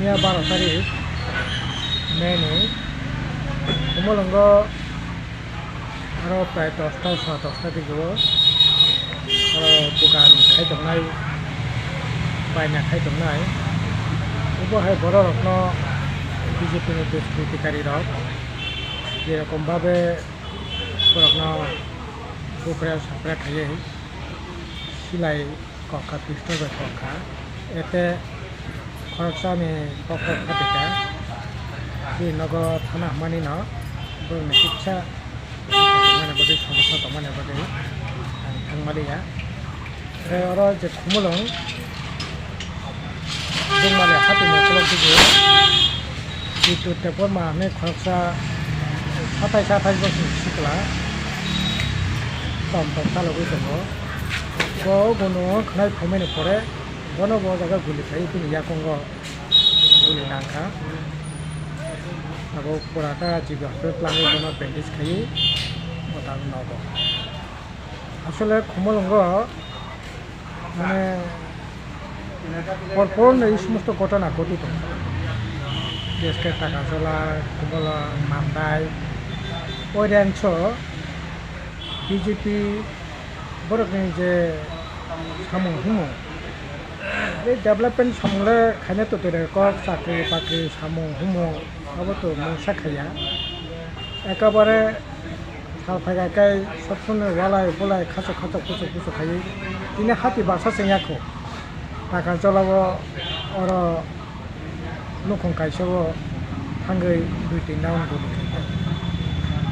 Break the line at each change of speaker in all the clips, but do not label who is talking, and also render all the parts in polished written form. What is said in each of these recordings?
मैया 12 तारिख मेनि कुमलंग प्राय 10टा 10टा दिगो दुकान खायदोंनाय बायना खायदोंनाय उबहाय बर' रत्न बीजेपी नि दुष्कृतिकारी रक जेरकम भावे बरकनो बुकरा सापरा थायो सिलाई कक्का पिस्टल बे कक्का एते खरकसानि पक्का खातिका बे नग थाना मानि न बोरनि शिक्षा माने बदि समस्या त माने बदि थांमालिया अरो जे खुमलंग जोंमाले हाति नखलक दिगो जितु तेपर माने खरकसा 27 बोसोर सिख्ला tom salogui tongo bo gono khnai phomene pore bono bo jaga guli khai tini yakongo guli nangkha abo porata jiga plangi bono bandage khai motang nogo আসলে খুমলঙ্গ মানে পরপর এই সমস্ত ঘটনা ঘটিত দেশকে টাকা চলা খুমলং মান্দাই ওইরাংশ बीजेपी बरकनि जे सामु हुमु बे डेभलपमेन्ट समले खायनो तो तेरे कक साख्रि बाख्रि सामु हुमु अब तो मोसा खाया एकेबारे सालफायगाय सबसुने वालाय बोलाय खासो खासो कुसो कुसो खायो दिनै हाति बासा सेयाखौ टाका चलाबो अर लुखं कायसोबो थांगै दुइ तिन नाउन गुलि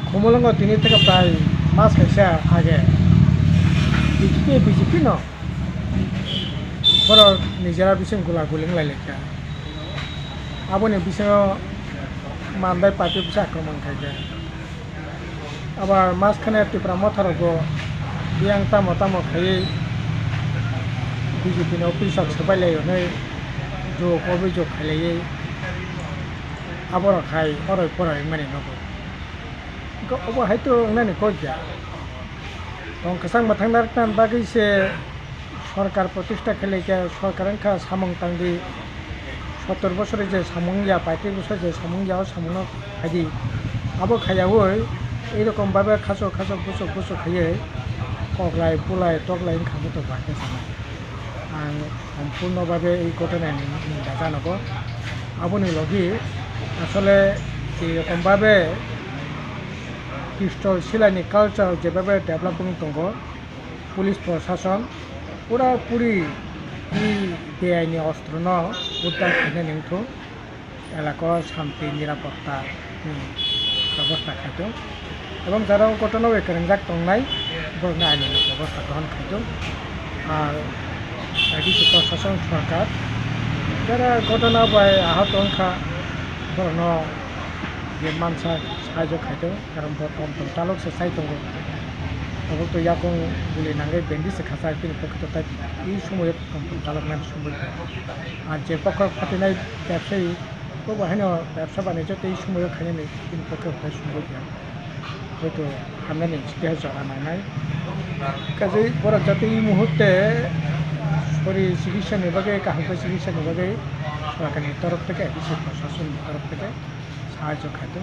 खुमलंग दिनै থেকে প্রায় मास कैसा आगे बीजेपी न बड़ा निजरा बिसं गुला गुलिंग लाइलेखा आबोनि बिसं मानदाय पार्टी बिसा आक्रमण खायगे आबार मास खाने तिप्रा मथारगो बियां तामो तामो खायै बीजेपी न ऑफिस सबायलायनै जो कबि जो खायलायै आबर खाय अरय फराय माने नगो अब हायतो नानि कइया दं कसं माथांनार तान बागैसे सरकार प्रतिष्ठा खेलेके सरकारन खा सामं तांदि 70 বছরে যে সামংয়া 35 বছর যে সামংয়া সামং খাইদি আবো খায়াও এইরকম ভাবে খাসো খাসো বুসো বুসো খাইয়ে কগলাই পুলাই টগলাই খাবো তো বাকে সানা আং সম্পূর্ণভাবে এই ঘটনা নিন্দা জানাবো আবনি লগি আসলে এইরকম ভাবে पिस्टल सिलाइनि कालचार जेबाबे डेभलपिंग दंगो पुलिस प्रशासन पूरा पूरी बेआईनि अस्त्र न उद्धार खालामनो निंथो एलाका शांति निरापत्ता व्यवस्था खायदों এবং যারা ঘটনা বেকারেঞ্জাক দंनाय বরনা আইনি ব্যবস্থা গ্রহণ খাयदों আর বাকি প্রশাসন সরকার যারা ঘটনা বাই আহত অংখা বরনা যে মানসা সাহায্য খাইতো কারণ প্রথম চালক সে সাইতো তবে তো ইয়াকং গুলি নাঙ্গে বেন্ডিসে খাসায় তিনি পক্ষে তাই এই সময়ে প্রথম চালক নাম সময় আর যে পক্ষ ফাটিনাই ব্যবসায়ী তো বাহিনী ব্যবসা বাণিজ্য এই সময়ে খাইনি তিনি পক্ষে প্রায় সময় দেয় হয়তো হামলানি দেহ জড়া নাই কাজেই বড় যাতে এই মুহূর্তে শরীর চিকিৎসা বিভাগে কাহকে চিকিৎসা বিভাগে সরকারের তরফ থেকে প্রশাসনের তরফ থেকে সাহায্য খাইতো